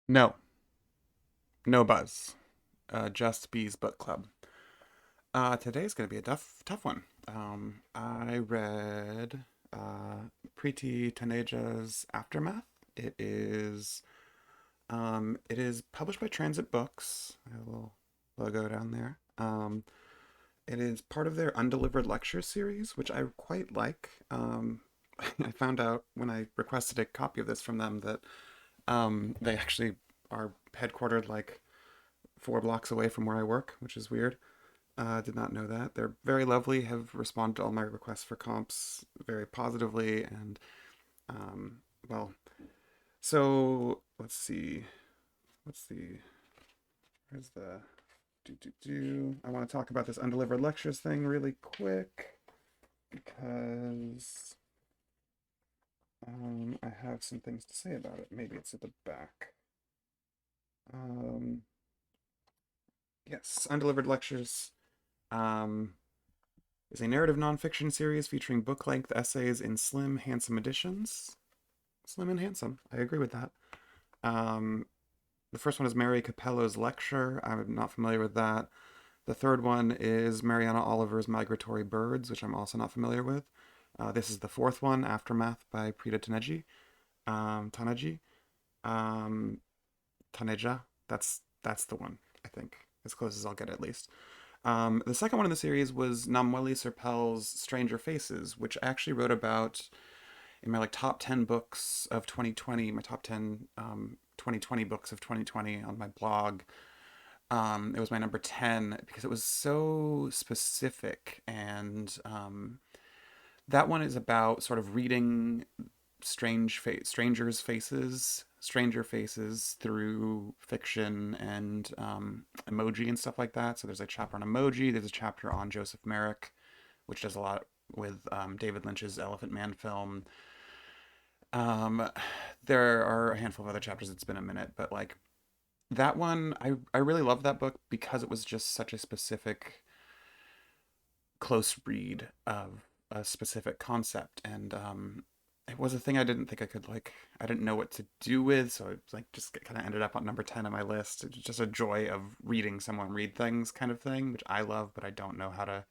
No, no buzz. Just Bees Book Club. Today's gonna be a tough one. I read Preti Taneja's Aftermath. It is it is published by Transit Books. I have a little logo down there. It is part of their Undelivered Lectures series, which I quite like. I found out when I requested a copy of this from them that they actually are headquartered like 4 blocks away from where I work, which is weird. Did not know that. They're very lovely, have responded to all my requests for comps very positively, and um, well, so let's see. What's the, where's the, I want to talk about this undelivered lectures thing really quick because I have some things to say about it. Maybe it's at the back. Um, yes, undelivered lectures. Um, is a narrative nonfiction series featuring book length essays in slim, handsome editions. Slim and handsome. I agree with that. Um, the first one is Mary Capello's Lecture. I'm not familiar with that. The third one is Mariana Oliver's Migratory Birds, which I'm also not familiar with. This is the fourth one, Aftermath by Preta Taneji. Taneji. Um, Taneja. That's the one, I think. As close as I'll get at least. The second one in the series was Namwali Serpel's Stranger Faces, which I actually wrote about in my like top 10 books of 2020, my top 10 2020 books of 2020 on my blog. It was my number 10 because it was so specific. And that one is about sort of reading stranger faces through fiction and emoji and stuff like that. So there's a chapter on emoji, there's a chapter on Joseph Merrick, which does a lot with David Lynch's Elephant Man film. Um, there are a handful of other chapters. It's been a minute, but like that one, I really love that book because it was just such a specific, close read of a specific concept, and it was a thing I didn't think I could like. I didn't know what to do with, so it like just kind of ended up on number 10 on my list. It's just a joy of reading someone read things, kind of thing, which I love, but I don't know how to,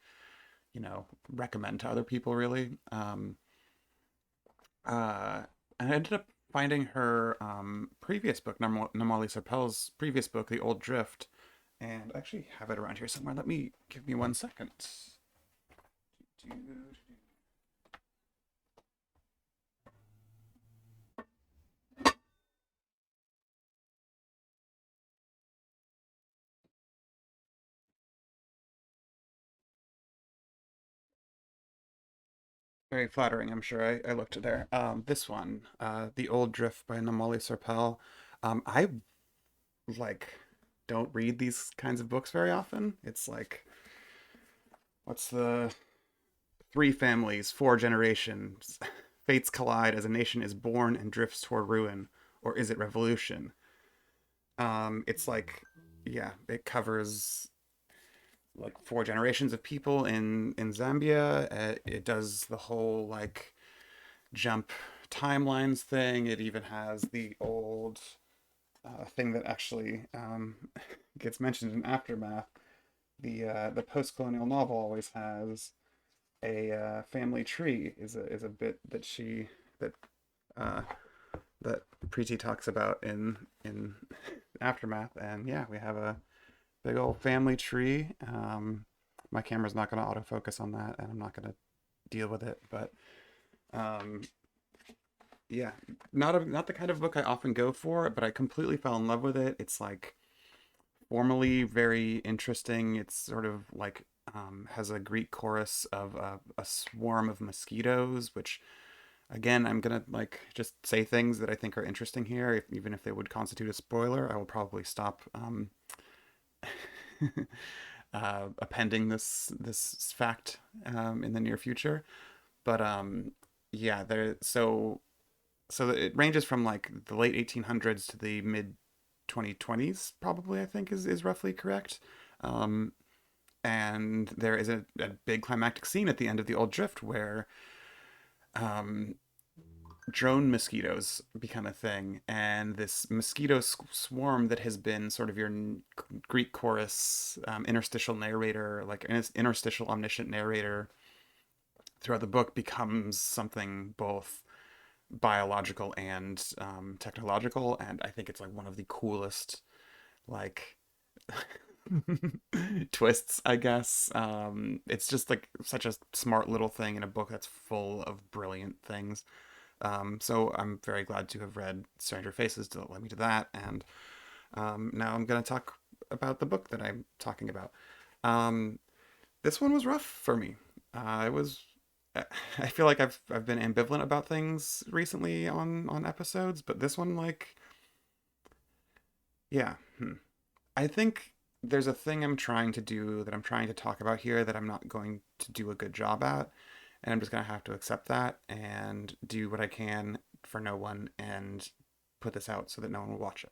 recommend to other people really. Uh, and I ended up finding her previous book, Namali Serpel's previous book, The Old Drift, and I actually have it around here somewhere. Give me 1 second. Very flattering, I'm sure. I looked there. This one, The Old Drift by Namali Serpel. I like don't read these kinds of books very often. It's like, what's the three families, 4 generations, fates collide as a nation is born and drifts toward ruin, or is it revolution? It's like, yeah, it covers like 4 generations of people in Zambia. It does the whole like jump timelines thing. It even has the old thing that actually gets mentioned in Aftermath. The post-colonial novel always has a family tree. Is a bit that that uh, that Preeti talks about in Aftermath, and yeah, we have a big old family tree. My camera's not going to autofocus on that, and I'm not going to deal with it. But um, yeah, not the kind of book I often go for, but I completely fell in love with it. It's like formally very interesting. It's sort of like has a Greek chorus of a swarm of mosquitoes, which again, I'm gonna like just say things that I think are interesting here, even if they would constitute a spoiler. I will probably stop appending this fact in the near future. But yeah, there. So it ranges from like the late 1800s to the mid 2020s, probably. I think is roughly correct. Um, and there is a big climactic scene at the end of the Old Drift where um, drone mosquitoes become a thing, and this mosquito swarm that has been sort of your Greek chorus, interstitial narrator, like interstitial omniscient narrator throughout the book, becomes something both biological and technological, and I think it's like one of the coolest like twists, I guess. It's just like such a smart little thing in a book that's full of brilliant things. So I'm very glad to have read Stranger Faces to let me to that, and now I'm gonna talk about the book that I'm talking about. Um, this one was rough for me. It was. I feel like I've been ambivalent about things recently on episodes, but this one, like, yeah. I think there's a thing I'm trying to do that I'm trying to talk about here that I'm not going to do a good job at, and I'm just gonna have to accept that and do what I can for no one and put this out so that no one will watch it.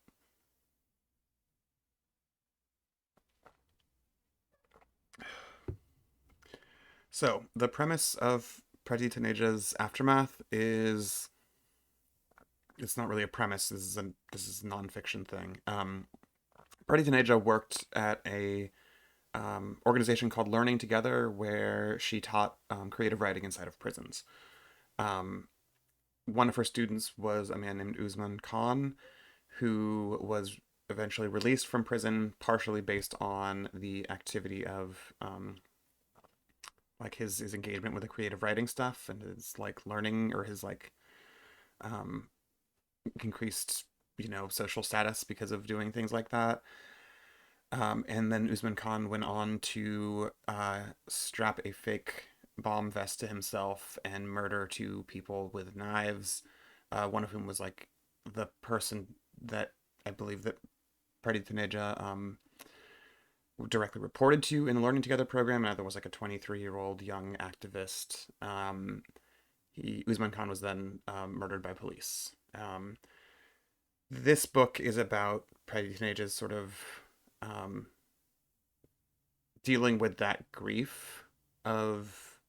So the premise of Preti Taneja's Aftermath is it's not really a premise. This is a nonfiction thing. Preti Taneja worked at a organization called Learning Together, where she taught creative writing inside of prisons. Um, One of her students was a man named Usman Khan, who was eventually released from prison, partially based on the activity of like his engagement with the creative writing stuff and his like learning or his like um, increased social status because of doing things like that. And then Usman Khan went on to strap a fake bomb vest to himself and murder two people with knives. One of whom was like the person that I believe that Preti Taneja directly reported to in the Learning Together program. And there was like a 23-year-old young activist. Usman Khan was then murdered by police. This book is about Preti Taneja's sort of um, dealing with that grief of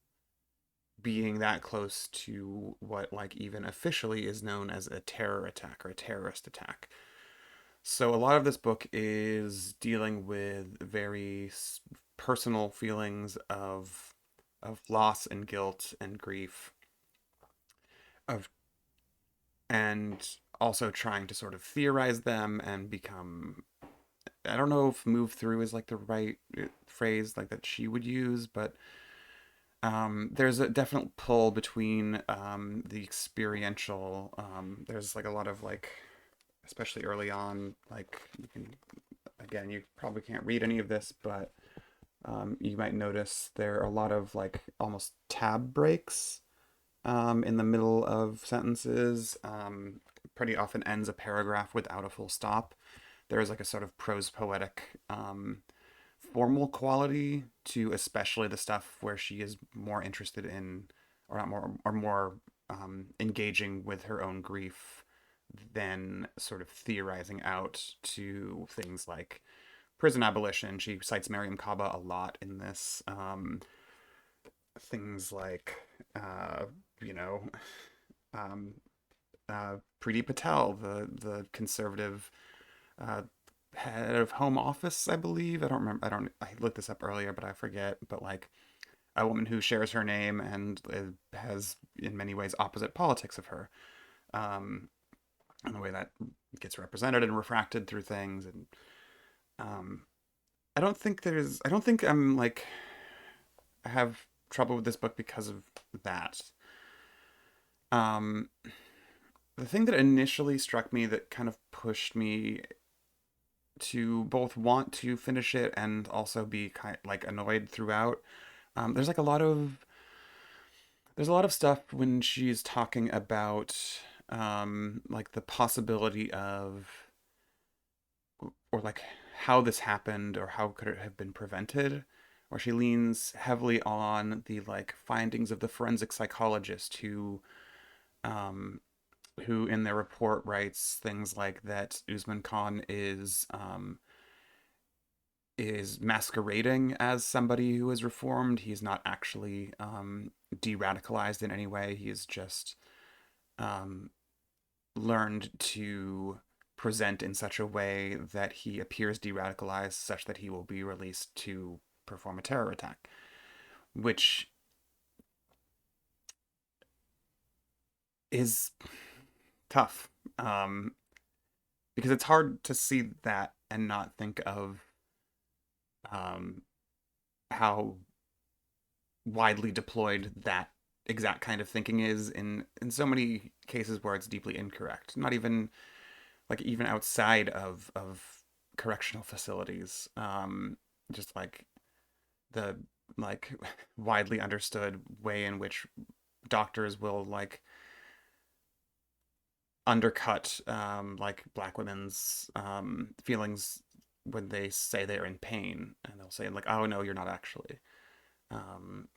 being that close to what like even officially is known as a terror attack or a terrorist attack. So a lot of this book is dealing with very personal feelings of loss and guilt and grief of and also trying to sort of theorize them and become, I don't know if move through is like the right phrase like that she would use, but there's a definite pull between the experiential. There's like a lot of like, especially early on, like you can, again, you probably can't read any of this, but you might notice there are a lot of like almost tab breaks in the middle of sentences. Pretty often ends a paragraph without a full stop. There is like a sort of prose poetic formal quality to especially the stuff where she is more interested in or not more or more engaging with her own grief than sort of theorizing out to things like prison abolition. She cites Mariam Kaba a lot in this. Things like you know um, Priti Patel, the conservative uh, head of Home Office, I believe. I don't remember. I looked this up earlier, but I forget. But like a woman who shares her name and has in many ways opposite politics of her, um, and the way that gets represented and refracted through things. And um, I don't think I'm like I have trouble with this book because of that. Um, the thing that initially struck me that kind of pushed me to both want to finish it and also be kind of like annoyed throughout. There's like a lot of stuff when she's talking about like the possibility of or like how this happened or how could it have been prevented, where she leans heavily on the like findings of the forensic psychologist um, who in their report writes things like that Usman Khan is masquerading as somebody who is reformed. He's not actually de-radicalized in any way. He is just um, learned to present in such a way that he appears de-radicalized, such that he will be released to perform a terror attack, which is tough, because it's hard to see that and not think of um, how widely deployed that exact kind of thinking is in so many cases where it's deeply incorrect. Not even like even outside of correctional facilities. Just like the like widely understood way in which doctors will like undercut like black women's feelings when they say they're in pain, and they'll say like, oh no, you're not actually. um,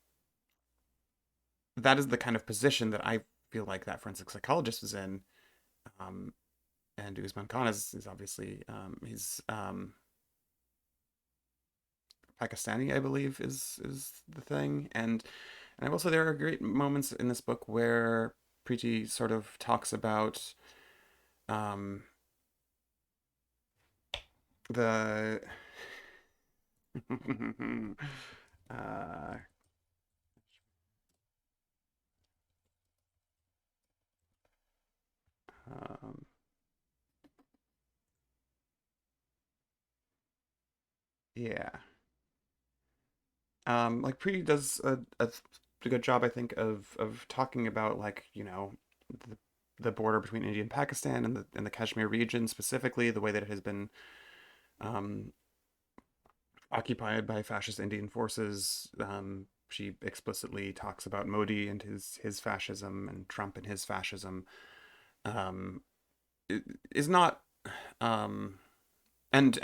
that is the kind of position that I feel like that forensic psychologist is in. um, and Usman Khan is obviously he's Pakistani, I believe, is the thing. And I will say there are great moments in this book where Preeti sort of talks about um, the uh, um, yeah, like Preeti does a good job, I think, of talking about like the, the border between India and Pakistan and the Kashmir region specifically, the way that it has been um, occupied by fascist Indian forces. She explicitly talks about Modi and his fascism and Trump and his fascism. Um, it is not um, and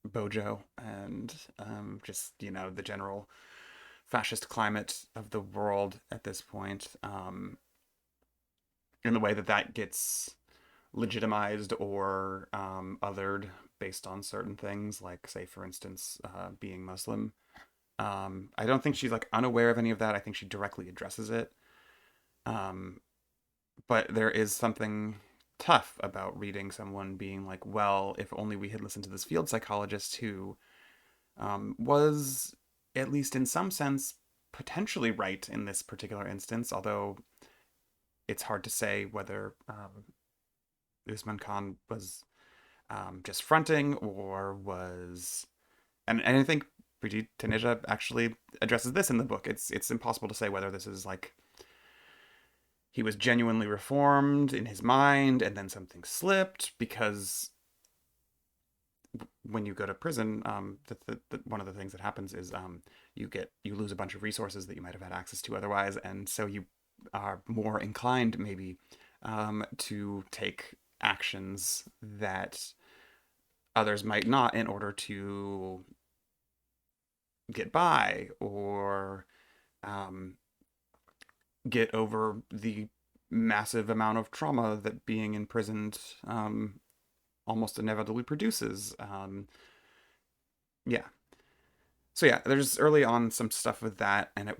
Bojo and just the general fascist climate of the world at this point, in the way that that gets legitimized or othered based on certain things, like say for instance being Muslim. I don't think she's like unaware of any of that. I think she directly addresses it. Um, but there is something tough about reading someone being like, well, if only we had listened to this field psychologist who was, at least in some sense, potentially right in this particular instance, although it's hard to say whether Usman Khan was just fronting or was. And I think Preti Taneja actually addresses this in the book. It's impossible to say whether this is like he was genuinely reformed in his mind and then something slipped, because when you go to prison, one of the things that happens is you lose a bunch of resources that you might have had access to otherwise, and so you are more inclined maybe to take actions that others might not in order to get by or um, get over the massive amount of trauma that being imprisoned almost inevitably produces. Yeah. So yeah, there's early on some stuff with that, and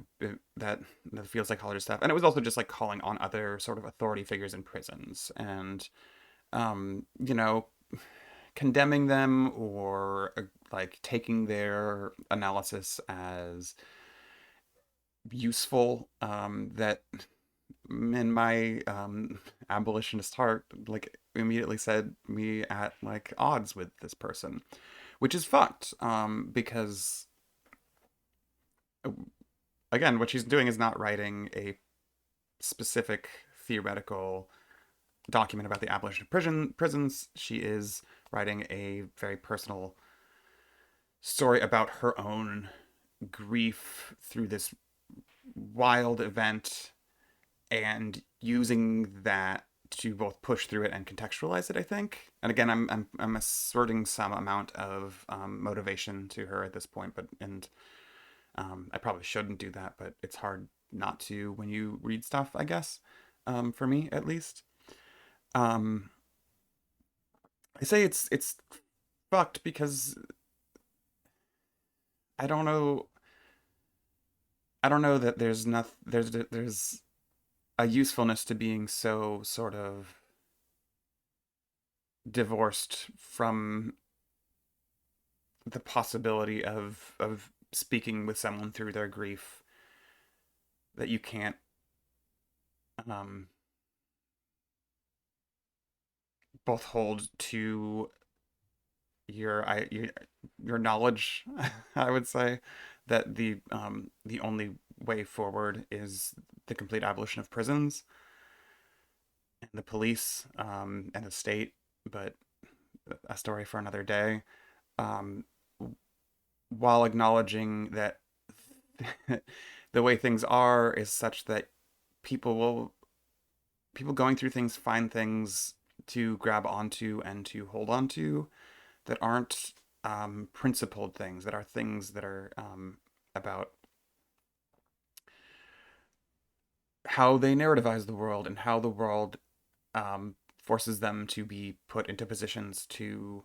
that the field psychologist stuff, and it was also just like calling on other sort of authority figures in prisons, and um, you know, condemning them or like taking their analysis as useful. That in my abolitionist heart, like immediately said me at like odds with this person, which is fucked. Because again, what she's doing is not writing a specific theoretical document about the abolition of prisons. She is writing a very personal story about her own grief through this wild event, and using that to both push through it and contextualize it, I think. And again, I'm asserting some amount of motivation to her at this point, but I probably shouldn't do that, but it's hard not to when you read stuff, I guess. For me, at least. Um, I say it's fucked because I don't know. I don't know that there's nothing. There's a usefulness to being so sort of divorced from the possibility of speaking with someone through their grief, that you can't um both hold to your knowledge. I would say that the only way forward is the complete abolition of prisons and the police, and the state, but a story for another day. Um, while acknowledging that the way things are is such that people will people going through things find things to grab onto and to hold onto that aren't principled things, that are things that are about how they narrativize the world and how the world forces them to be put into positions to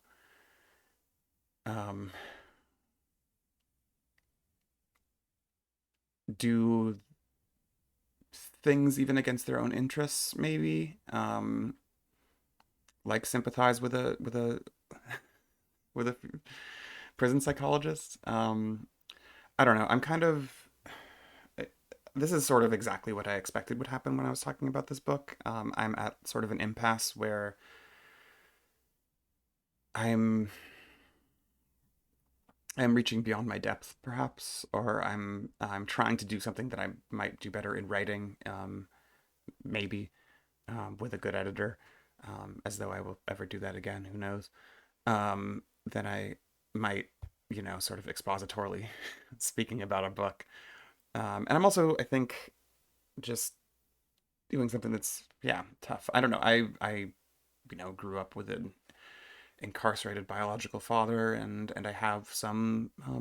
um, do things even against their own interests, maybe, like sympathize with a prison psychologist. I don't know. I'm kind of this is sort of exactly what I expected would happen when I was talking about this book. I'm at sort of an impasse where I'm I'm reaching beyond my depth, perhaps, or I'm trying to do something that I might do better in writing, maybe, with a good editor, as though I will ever do that again. Who knows? Then I might, sort of expositorily speaking about a book. And I'm also, I think, just doing something that's, yeah, tough. I don't know. I grew up with an incarcerated biological father, and I have some. I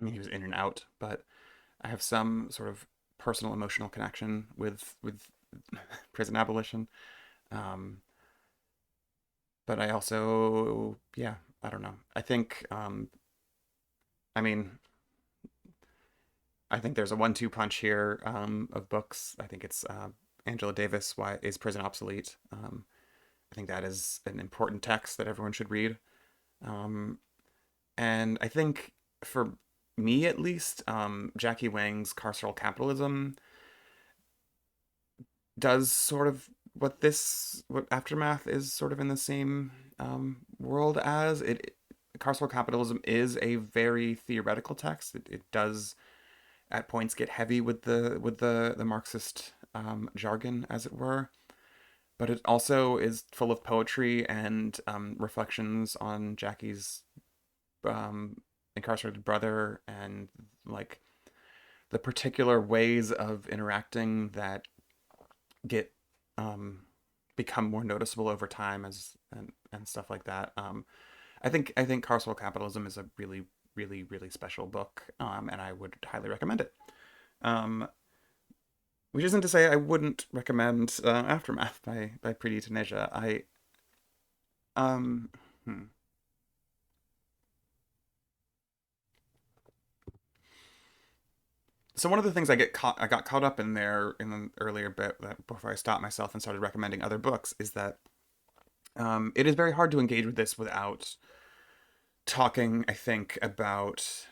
mean, he was in and out, but I have some sort of personal emotional connection with prison abolition. Um, but I also, yeah, I don't know. I mean, I think there's a one-two punch here, of books. I think it's Angela Davis, Why is Prison Obsolete? I think that is an important text that everyone should read. Um, and I think for me at least, Jackie Wang's Carceral Capitalism does sort of what Aftermath is sort of in the same world as it. Carceral Capitalism is a very theoretical text. It does at points get heavy with the Marxist jargon, as it were. But it also is full of poetry and reflections on Jackie's um, incarcerated brother, and like the particular ways of interacting that get um, become more noticeable over time, and stuff like that. I think Carceral Capitalism is a really really really special book, and I would highly recommend it. Um, which isn't to say I wouldn't recommend Aftermath by Preti Taneja. I um hmm. So one of the things I got caught up in there in the earlier bit, that before I stopped myself and started recommending other books, is that it is very hard to engage with this without talking, I think, about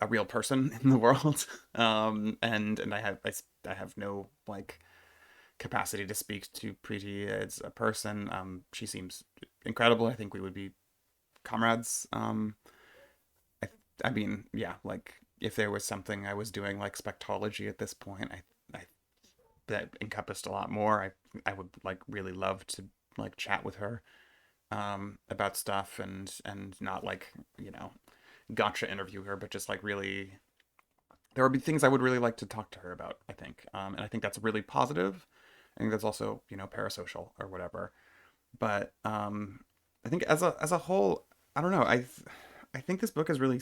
a real person in the world. And I have no like capacity to speak to Preeti as a person. She seems incredible. I think we would be comrades. I I mean, yeah, like if there was something I was doing like spectology at this point, I that encompassed a lot more. I would like really love to like chat with her about stuff, and not like, gotcha interview her, but just like really there would be things I would really like to talk to her about, I think. And I think that's really positive. I think that's also, parasocial or whatever. But I think as a whole, I don't know. I think this book is really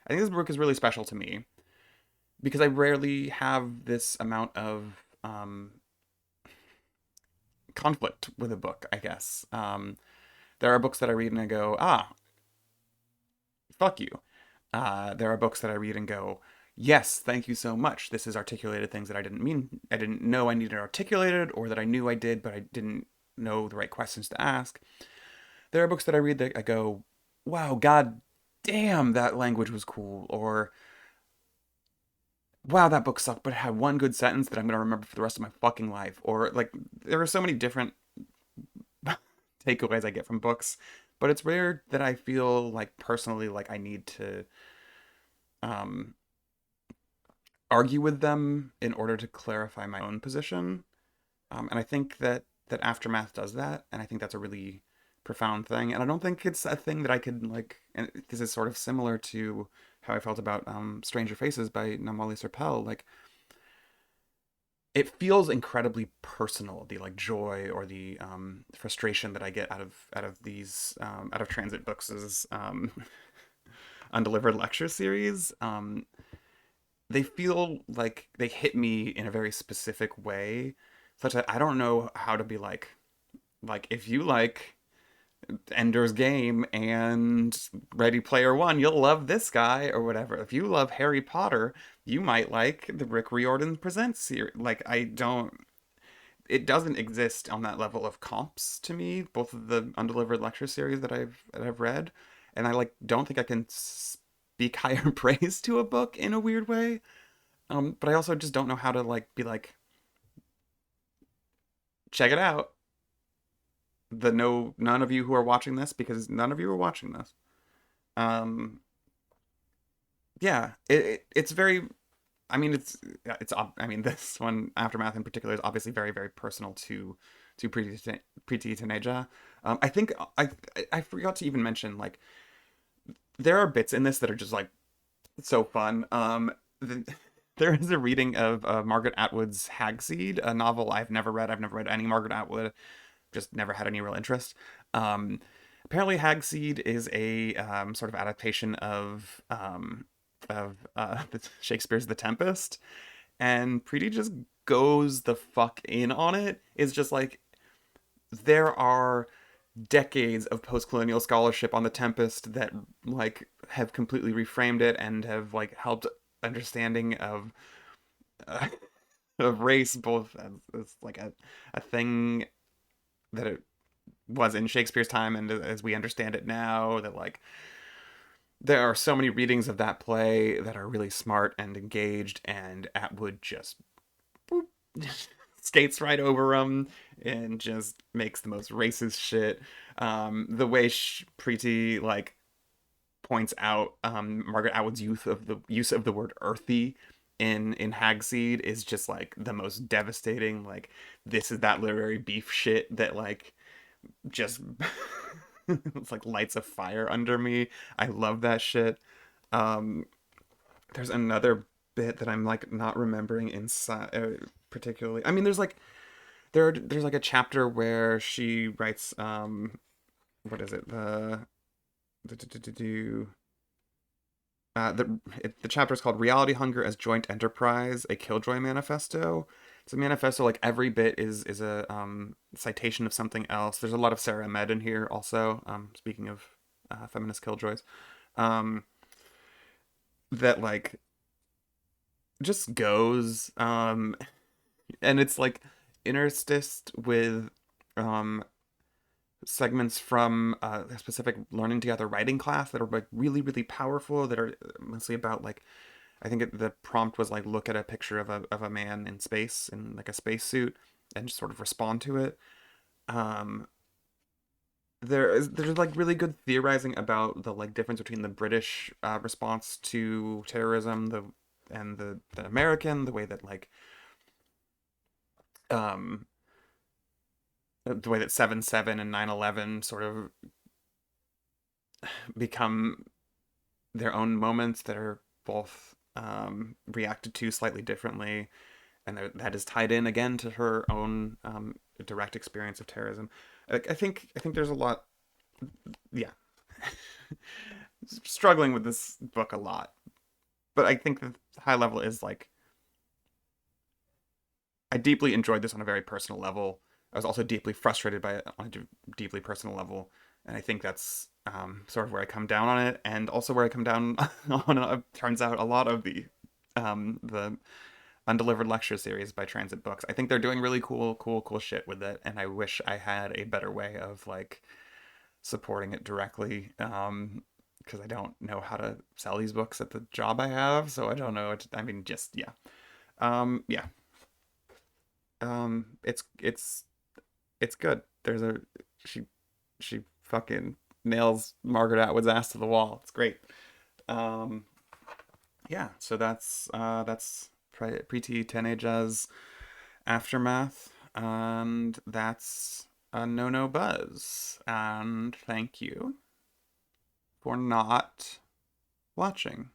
I think this book is really special to me because I rarely have this amount of conflict with a book, I guess. There are books that I read and I go, ah, fuck you. There are books that I read and go, yes, thank you so much. This has articulated things that I didn't know I needed articulated, or that I knew I did, but I didn't know the right questions to ask. There are books that I read that I go, wow, god damn, that language was cool, or wow, that book sucked, but it had one good sentence that I'm gonna remember for the rest of my fucking life. Or like, there are so many different takeaways I get from books, but it's rare that I feel like personally like I need to um, argue with them in order to clarify my own position. And I think that Aftermath does that, and I think that's a really profound thing. And I don't think it's a thing that I could like. And this is sort of similar to how I felt about Stranger Faces by Namali Serpel. Like, it feels incredibly personal, the like joy or the frustration that I get out of these out of Transit Books' Undelivered Lecture series. They feel like they hit me in a very specific way, such that I don't know how to be like if you like Ender's Game and Ready Player One, you'll love this guy or whatever. If you love Harry Potter, you might like the Rick Riordan Presents series. Like, I don't. It doesn't exist on that level of comps to me. Both of the Undelivered Lecture series that I've read, and I like don't think I can speak higher praise to a book in a weird way. But I also just don't know how to like be like, check it out. The no None of you who are watching this, because none of you are watching this. Um, yeah, it's very. I mean, I mean, this one, Aftermath in particular, is obviously very very personal to Preti Taneja. I think I forgot to even mention, like, there are bits in this that are just like so fun. The, there is a reading of Margaret Atwood's Hagseed, a novel I've never read. I've never read any Margaret Atwood. Just never had any real interest. Um, Apparently, Hagseed is a sort of adaptation of Shakespeare's The Tempest, and Preeti just goes the fuck in on it. It's just like, there are decades of post-colonial scholarship on The Tempest that like have completely reframed it and have like helped understanding uh, of race, both as like a thing that it was in Shakespeare's time and as we understand it now. That like, there are so many readings of that play that are really smart and engaged, and Atwood just boop, skates right over them and just makes the most racist shit. The way Preeti like points out Margaret Atwood's use of the word earthy in Hagseed is just like the most devastating. Like, this is that literary beef shit that like just it's like lights a fire under me. I love that shit. Um, there's another bit that I'm like not remembering inside particularly. I mean, there's like a chapter where she writes what is it, the the chapter is called Reality Hunger as Joint Enterprise, a Killjoy Manifesto. It's a manifesto, like every bit is a citation of something else. There's a lot of Sarah Ahmed in here also. Speaking of feminist killjoys, um, that like just goes and it's like interstitial with um segments from a specific learning together writing class that are like really really powerful, that are mostly about like, I think the prompt was like, look at a picture of a man in space in like a spacesuit and just sort of respond to it. um there's like really good theorizing about the like difference between the British response to terrorism, the American, the way that like um the way that 7/7 and 9/11 sort of become their own moments that are both reacted to slightly differently, and that is tied in again to her own direct experience of terrorism. I think there's a lot. Yeah, struggling with this book a lot, but I think the high level is like, I deeply enjoyed this on a very personal level. I was also deeply frustrated by it on a deeply personal level, and I think that's sort of where I come down on it, and also where I come down on turns out a lot of the the Undelivered Lecture series by Transit Books. I think they're doing really cool shit with it, and I wish I had a better way of like supporting it directly. Because I don't know how to sell these books at the job I have, so I don't know. I mean, just yeah, yeah. It's good. There's a she she fucking nails Margaret Atwood's ass to the wall. It's great. Um, yeah. So that's Preti Taneja's Aftermath, and that's a no buzz. And thank you for not watching.